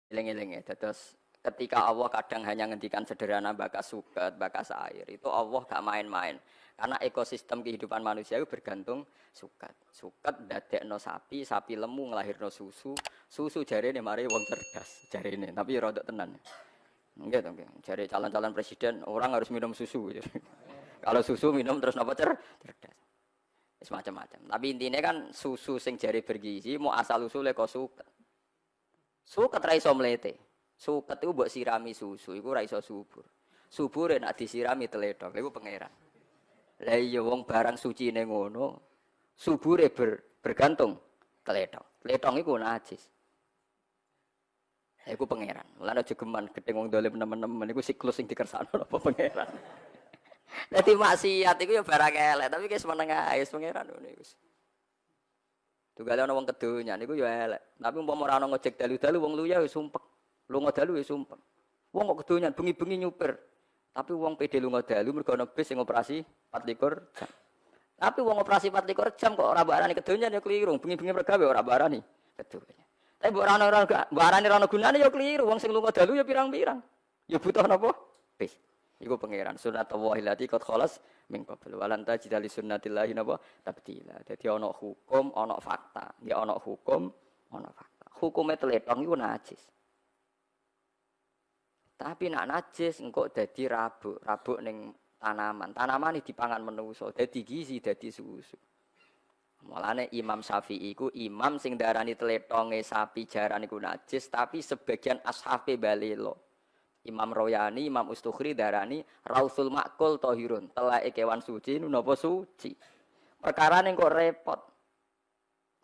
Eling-eling ya. Terus ketika Allah kadang hanya ngendikan sederhana bakas suket, bakas air, itu Allah gak main-main. Karena ekosistem kehidupan manusia itu bergantung suket. Suket dadekno sapi, sapi lemu nglahirno susu, susu jarene mari wong cerdas jarene, tapi ya rodok tenan. Enggak dong, jare calon-calon presiden orang harus minum susu. Kalau susu minum terus napa cerdas. Semacam-macam. Tapi intinya kan susu sing jari bergizi mau asal usule kok suket. Suket ra iso mlete. Suket iku mbok sirami susu iku ra iso subur. Subure nek disirami tledhok iku pangeran. Lah iya wong barang sucine ngono, subure bergantung tledhok. Tledhok iku najis. Iku pangeran. Mulane aja geman gedhe wong dolim nemen-nemen iku siklus sing dikersakno apa pangeran. Dadi maksiat iku ya barang elek, tapi wis meneng ae pangeran ngono iku. Tugale ana wong kedonya niku ya elek. Tapi umpama ora ana ngojek dalu-dalu wong luya wis sumpek. Lunga dalu wis sumpek. Wong kok kedonyan bengi-bengi nyupir. Tapi wong PD lunga dalu mergo ana bis sing operasi 24 jam. Tapi wong operasi 24 jam kok ora barani kedonyan ya keliru. Bengi-bengi mergawe ora barani kedonya. Tapi mbok ora barani ora ana gunane ya keliru. Wong sing lunga dalu ya pirang-pirang. Ya butuh napa? Bis. Iku pangeran sunnatullahi allati qad khalas min qabl wa lan tajida li sunnatillahi napa tabdila. Dadi ana hukum, ana fakta. Ya ana hukum, ana fakta. Hukume tletong iku najis. Tapi nak najis engko dadi rabuk, rabuk ning tanaman. Tanaman iki dipangan menungso, dadi gizi, dadi susu. Mulane Imam Syafi'i iku imam sing darani tletonge sapi jaran iku najis, tapi sebagian ashabe balelo. Imam Royani, Imam Ustukhri darani Rausul Makul Tohirun, telake kewan suci napa suci. Perkarane kok repot.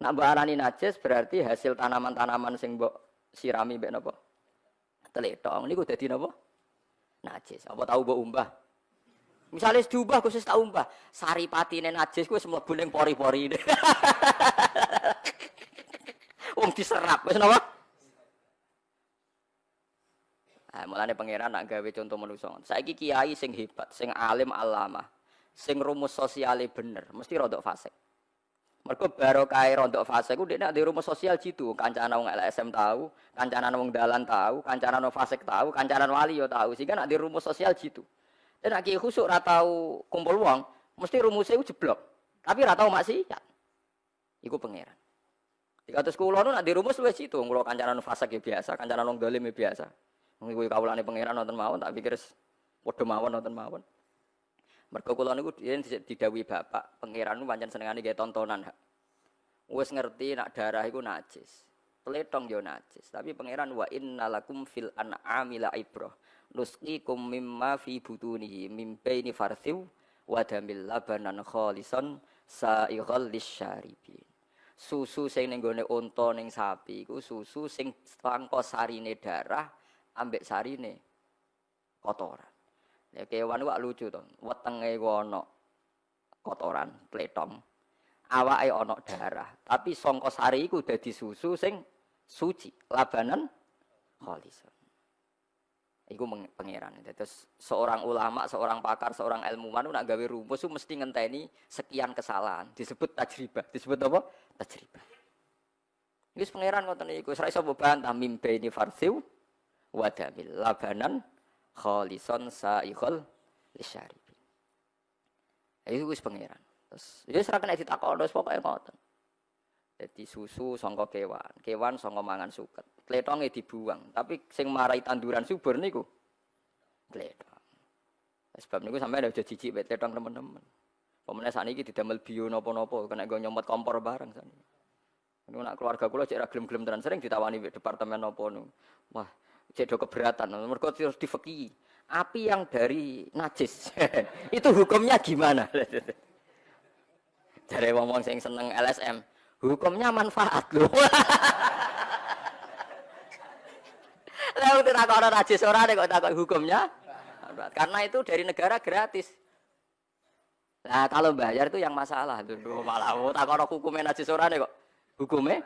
Nak mbok arani najis berarti hasil tanaman-tanaman sing mbok sirami mbek napa? Tletong niku dadi napa? Najis. Apa tahu mbok umbah? Misale diubah khusus tak umbah, saripatine najis kuwi wis mlebu ning pori-pori. Wong diserap wis napa? Mulane pangeran nak gawe contoh manusa. Saiki kiai sing hebat, sing alim alamah, sing rumus sosiale bener, mesti rodok fasik. Mergo barokah rodok fasik ku dekne ndek rumus sosial jitu, kancane wong LSM tahu, kancane wong dalan tahu, kancane wong fasik tahu, kancane wali yo tahu. Sehingga nak ndek rumus sosial jitu. Dan nak kiai khusuk ora tahu kumpul wong, mesti rumusé ku jeblok. Tapi ora tahu maksiat. Iku pangeran. Dikatus kula nu nak ndek rumus wis jitu, kula kancane fasik ya biasa, kancane wong dolim ya biasa. Niku kawulane pangeran nonton mawon tak pikir padha mawon nonton mawon. Mergo kula niku didhawuhi bapak, pangeran niku pancen senengane gawe tontonan. Wis ngerti nak darah iku najis. Tletong yo najis, tapi pangeran wa innalakum fil an'ami la ibrah. Nusqikum mimma fi butunihi mim baini farthiw wa damil labanan khalisan sa'ighal lisyaribin. Susu sing ning gone unta ning sapi iku susu sing sangka sarine darah ambek sarine kotoran. Ya kewan wak lucu to. Wetenge ku ana kotoran, pletong. Awake ana darah, tapi sangka sari iku dadi susu sing suci, labanan khalisan. Iku pangeran. Terus seorang ulama, seorang pakar, seorang ilmuwan nak gawe rumus mesti ngenteni sekian kesalahan. Disebut tajribah. Disebut apa? Tajribah. Wis pangeran ngoten niku, ora iso bantah mimbe ini farsiu wadamil labanan khalisan sa'ighal lisyaribin. Itu wis pangeran. Terus ya ora kena ditakoni wis pokoke ngoten. Dadi susu sangka kewan, kewan sangka mangan suket. Tletonge dibuang, tapi sing marai tanduran subur niku tletong. Sebab niku sampeyan aja jijik mek tletong teman-teman. Pemene sakniki didamel bio napa-napa kena go nyomot kompor bareng sakniki. Niku nak keluarga kula cek ra gelem-gelem tenan sering ditawani mek departemen napa niku. Wah, cek do keberatan, mergo terus difeki. Api yang dari najis. Itu hukumnya gimana? Jare wong-wong sing seneng LSM, hukumnya manfaat lho. Lah udah takon najis ora nek kok takon hukumnya? Karena itu dari negara gratis. Nah, kalau bayar itu yang masalah. Lho malah takon hukumnya najis ora nek kok hukumnya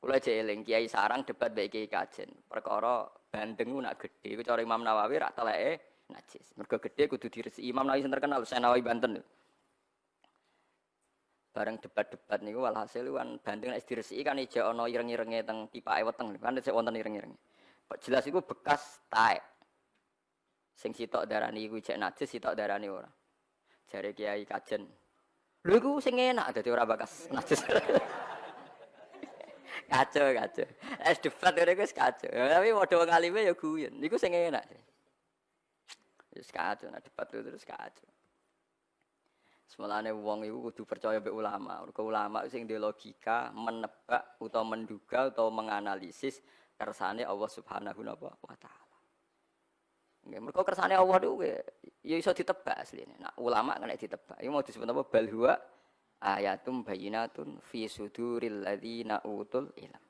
kula jeling Kiai Sarang debat bae Kiai Kajen. Perkara bandeng nak gedhe iku cara Imam Nawawi rak teleke najis. Mergo gedhe kudu diresiki. Imam Nawawi sing terkenal Sen Nawawi Banten. Bareng debat-debat niku walhasil kan bandeng nek diresiki kan ijek ana ireng-irenge teng tipake weteng kan sik wonten ireng-irenge. Kok jelas iku bekas taek. Sing sitok darani iku ijek najis, sitok darani ora. Jare Kiai Kajen. Lho iku sing enak dadi ora bekas najis. Kacau. Es debat ngene iku wis kacau. Tapi padha wong alime ya guyon. Niku sing enak. Wis kacau nek debat terus kacau. Semulane wong iku kudu percaya mbek ulama. Mergo ulama sing duwe logika, menebak utawa menduga utawa menganalisis kersane Allah Subhanahu wa taala. Nggih, mergo kersane Allah niku ya iso ditebak asline. Nah, ulama kena ditebak. Iku mau disebut apa? Bal huwa ayatum bayyinatun fi suduril ladzina utul ilm.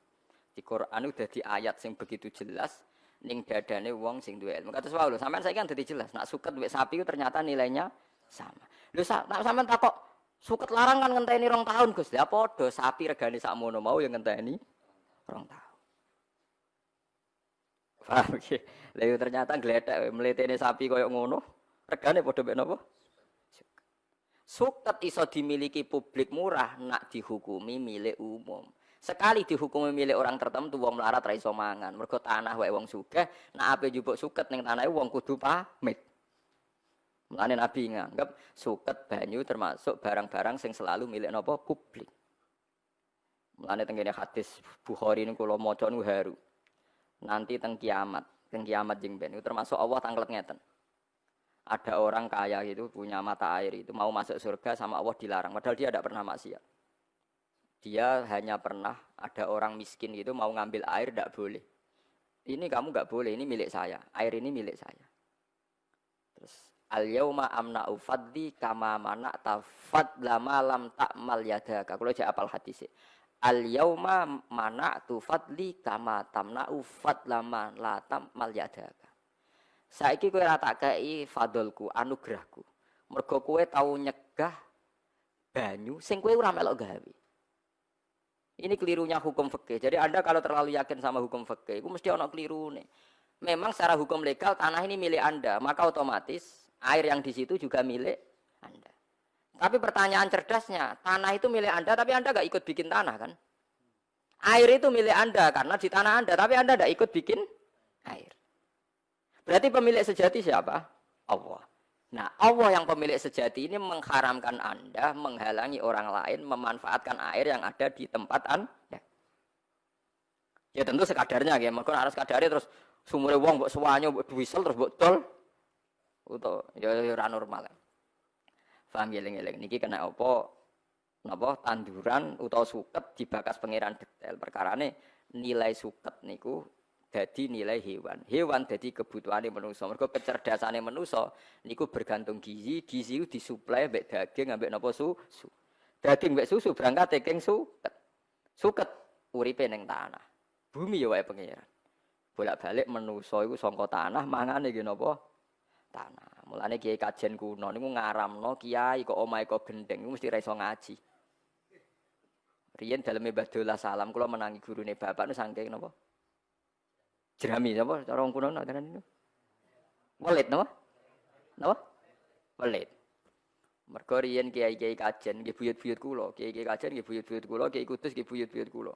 Di Quran udah di ayat sing begitu jelas ning dadane wong sing duwe ilmu. Kados wae lho, sampean saiki kan dadi jelas. Nak suket mbek sapi itu ternyata nilainya sama. Lho nak sampean takok suket larang kan ngenteni 2 tahun, Gus. Lah padha sapi regane sakmono mau ya ngenteni 2 tahun. Paham iki? Lah yo ternyata glethek mletene sapi koyo ngono, regane padha mek napa? Suket iso dimiliki publik murah nak dihukumi milik umum. Sekali dihukumi milik orang tertentu wong melarat ra iso mangan. Mergo tanah wae wong sugih, nak ape njupuk suket ning tanahe wong kudu pamit. Mulane Nabi nganggep suket banyu termasuk barang-barang sing selalu milik napa publik. Mulane tengene hadis Bukhari niku kula maca niku haru. Nanti teng kiamat jeng ben termasuk Allah tanglet ngeten. Ada orang kaya itu punya mata air itu mau masuk surga sama Allah dilarang padahal dia tidak pernah maksiat. Dia hanya pernah ada orang miskin itu mau ngambil air tidak boleh. Ini kamu nggak boleh, ini milik saya. Air ini milik saya. Terus al-yauma amna'u fadli kama mana'ta fadla ma lam ta'mal yadaka. Kalau aja apal hadis. Al-yauma mana'tu fadli kama tamna'u fadla ma la ta'mal yadaka. Saiki kowe ora tak kei fadolku, anugerahku. Mergo kowe tau nyegah banyu sing kowe ora melok gawe. Ini kelirunya hukum fikih. Jadi Anda kalau terlalu yakin sama hukum fikih, itu mesti ono kelirune. Memang secara hukum legal tanah ini milik Anda, maka otomatis air yang di situ juga milik Anda. Tapi pertanyaan cerdasnya, tanah itu milik Anda, tapi Anda nggak ikut bikin tanah kan? Air itu milik Anda karena di tanah Anda, tapi Anda nggak ikut bikin air. Berarti pemilik sejati siapa? Allah. Nah, Allah yang pemilik sejati ini mengharamkan Anda menghalangi orang lain memanfaatkan air yang ada di tempat Anda. Ya tentu sekadarnya ya, maka harus kadarnya terus sumure wong mbok suwanyo mbok duwisel terus mbok tol. Utawa ya ora normal. Paham geleng-geleng niki kena apa? Napa tanduran utawa suket dibakas pangeran detail. Perkarane nilai suket niku dadi nilai hewan. Hewan dadi kebutuhane manusa. Mergo kecerdasane manusa niku bergantung gizi itu disuplai mbek daging ambek napa susu. Daging mbek susu berangkat saking suket. Suket uripe ning tanah. Bumi ya wae pangeran. Bolak-balik manusa iku saka tanah mangane nggih napa? Tanah. Mulane kiai kajen kuno niku ngaramno kiai kok omahe kok gendeng niku mesti ra iso ngaji. Riyen daleme Badullah Salam kula menangi gurune bapak niku saking napa? Jerami napa cara wong kuno nak tenan niku? Welit napa? Napa? Welit. Mergo riyen kiai-kiai kajen nggih buyut-buyut kula, kiai-kiai kajen nggih buyut-buyut kula, kiai kudus nggih buyut-buyut kula.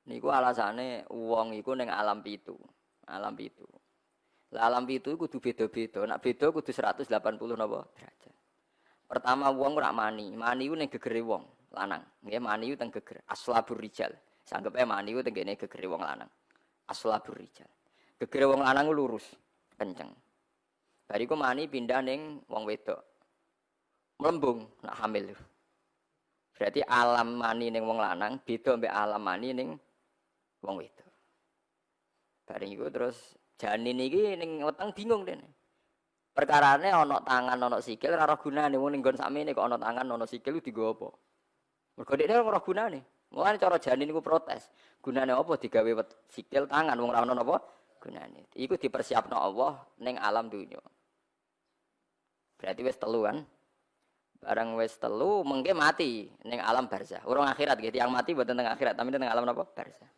Niku alasane wong iku ning alam pitu. Alam pitu. Lah alam pitu kudu beda-beda. Nek beda kudu 180 napa derajat. Pertama wong ora mani. Mani ku ning gegere wong lanang. Nggih mani ku teng geger aslabur rijal. Sanggepe mani ku teng kene gegere wong lanang. Aslabur rijal. Gegere wong lanang lurus, kenceng. Bariku mani pindah ning wong wedok. Melembung nak hamil. Berarti alam mani ning wong lanang beda mbek alam mani ning wong wedok. Bareng iku terus janin iki ning weteng bingung dene. Perkarane ana tangan ana sikil ora ora gunane wong ning nggon sakmene kok ana tangan ana sikil dienggo apa? Mergo dekne ora gunane. Mulane cara janin iku protes. Gunane apa digawe sikil tangan wong ora ana napa gunane. Iku dipersiapno Allah ning alam dunya. Berarti wis telu kan? Barang wis telu mengke mati ning alam barzah. Urung akhirat nggih, tiyang mati mboten teng akhirat, tapi teng alam napa? Barzah.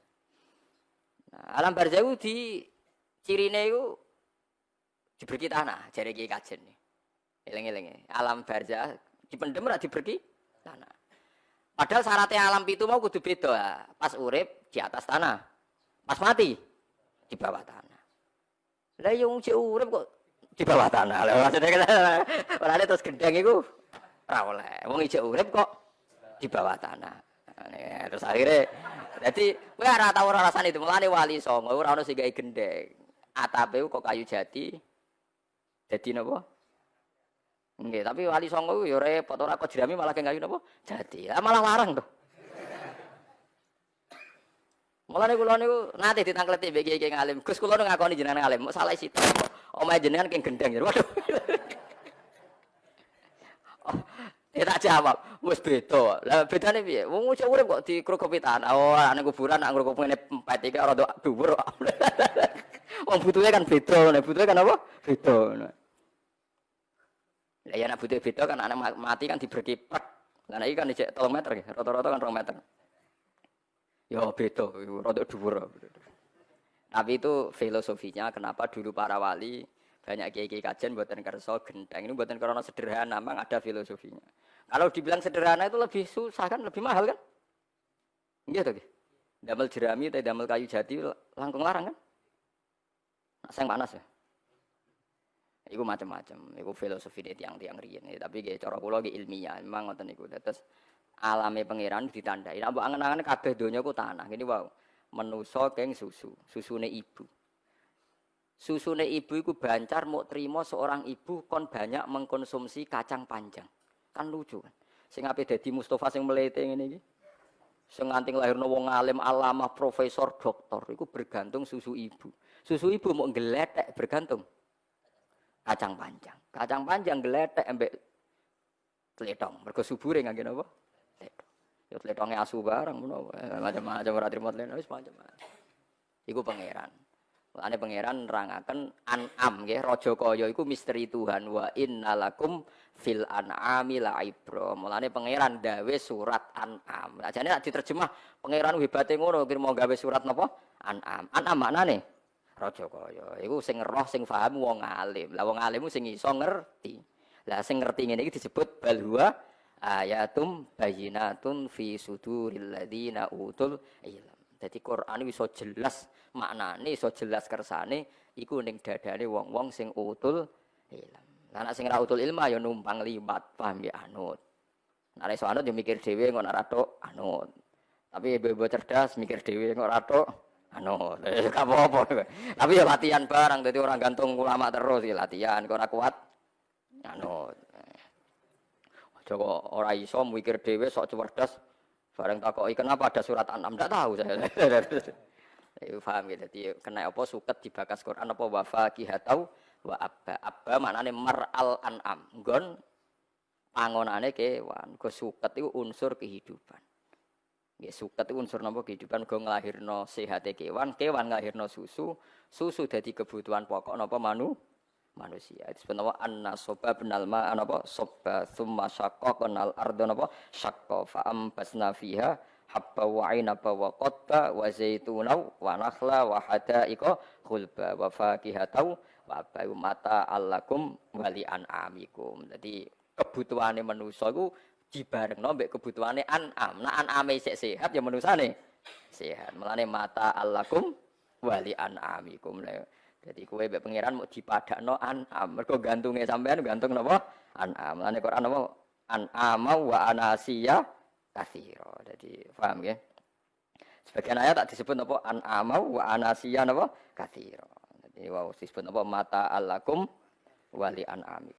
Nah, alam barzah iku di cirine iku diberki tanah, jare Kiai Kajen. Eling-eling. Alam barzah dipendhem ora diberki tanah. Padahal syaratnya alam pitu mau kudu beda. Pas urip di atas tanah. Pas mati di bawah tanah. Lah yang cek urip kok di bawah tanah. Lah maksudnya kan ora terus gendeng iku ora oleh. Wong ijek urip kok di bawah tanah. Nah, terus akhirnya jadi kowe ora tau ora rasane itu mulane wali songo ora ono sing gawe gendeng. Atape kok kayu jati. Dadi napa? Nggih, tapi wali songo ya repot ora kok jerami malah kayu napa? Jati. Lah malah larang to. Mulane kula niku nate ditangkleti mbek kiai ngalim. Gus kula nu ngakoni jenengan ngalim, salah situ. Omahe jenengan keng gendeng. Waduh. Ya tak jawab, wis beda. Lah bedane piye? Wong cek urip kok dikrukupi tanah. Oh, ana kuburan nak ngrukup ngene empet iki ora dhuwur. Wong butuhe kan beda, nek butuhe kan apa? Beda. Lah ya nek butuhe beda kan anak mati kan diberkipak. Lah iki kan cek 3 meter nggih, rata-rata kan 2 meter. Ya beda, rada dhuwur. Tapi itu filosofinya kenapa dulu para wali banyak kiai-kiai kajian buatan kerso genteng ini buatan karena sederhana, memang ada filosofinya. Kalau dibilang sederhana itu lebih susah kan, lebih mahal kan? Iya tuh, damel jerami, damel kayu jati langkung larang kan? Nah, sayang panas ya. Iku macam-macam, iku filosofi dari tiang-tiang riyen. Tapi kayak cara kula ilmiah, memang ngoten niku. Terus alame pangeran ditandai. Nek mbok angen-angen kabeh donya ku tanah. Ngene wae. Menusa keng susu, susune ibu. Susune ibu iku bancar mau terima seorang ibu kon banyak mengkonsumsi kacang panjang. Kan lucu kan. Sing ape dadi Mustafa sing melete ngene iki. Sing nganti lairno wong alim, alamah, profesor, doktor iku bergantung susu ibu. Susu ibu mau ngeletek bergantung kacang panjang. Kacang panjang ngeletek embek tletong. Mergo subure ngangge napa? Tletong. Ya tletonge asu barang ngono. Macam-macam ora trimo tletong wis macam-macam. Iku pangeran. Ane pangeran nerangaken an'am nggih raja kaya iku misteri Tuhan wa innalakum fil an'ami la'ibra. Mulane pangeran gawe surat an'am. Ajane nek diterjemah pangeran hebate ngono kira mau gawe surat napa? An'am. An'am maknane raja kaya. Iku sing roh sing paham wong alim. Lah wong alim sing iso ngerti. Lah sing ngerti ngene iki disebut bal huwa ayatum bayyinatun fi suduril ladina utul ilm. Jadi Quran iso jelas maknane, iso jelas kersane iku ning dadane wong-wong sing utul ilm. Lah nek sing ra utul ilmu ya numpang liwat, paham ya anut. Nek iso anut ya mikir dhewe kok ora tok anut. Tapi ibu-ibu cerdas mikir dhewe kok ora tok anut. Gak apa-apa. Tapi ya latihan barang dadi orang gantung ulama terus ya latihan kok ora kuat anut. Joko ora iso mikir dhewe sok cerdas. Bareng takoki kenapa ada surat An'am ndak tahu saya. Iku paham ya dadi kena apa suket dibakas Quran apa wafa kihatau wa abba maknane mar'al an'am. Nggon pangonane kewan. Go suket iku unsur kehidupan. Nggih suket iku unsur napa kehidupan go nglahirno sehate kewan, kewan nglahirno susu, susu dadi kebutuhan pokok napa manusia. Itu sebenarnya an-nasoba benal ma napa sobba tsumma syaqqa kanal ardo napa syaqqa fa ambasna fiha habba wa ainaba wa qadba wa zaituna wa nakhla wa hadaiqa khulba wa fakihata wa bayu mata allakum wali an'amikum. Jadi kebutuhane manusa iku dibarengno mbek kebutuhane an'am. Nek an'ame isih sehat ya manusane sehat. Mulane mata allakum wali an'amikum. Jadi kowe mbek pangeran mau dipadakno an'am. Mergo gantunge sampean gantung napa? An'am. Lan Quran napa? An'ama wa anasiya katsira. Jadi paham nggih? Sebagian ayat tak disebut napa? An'ama wa anasiya napa? Katsira. Jadi wow disebut napa? Mata allakum wa li an'ami.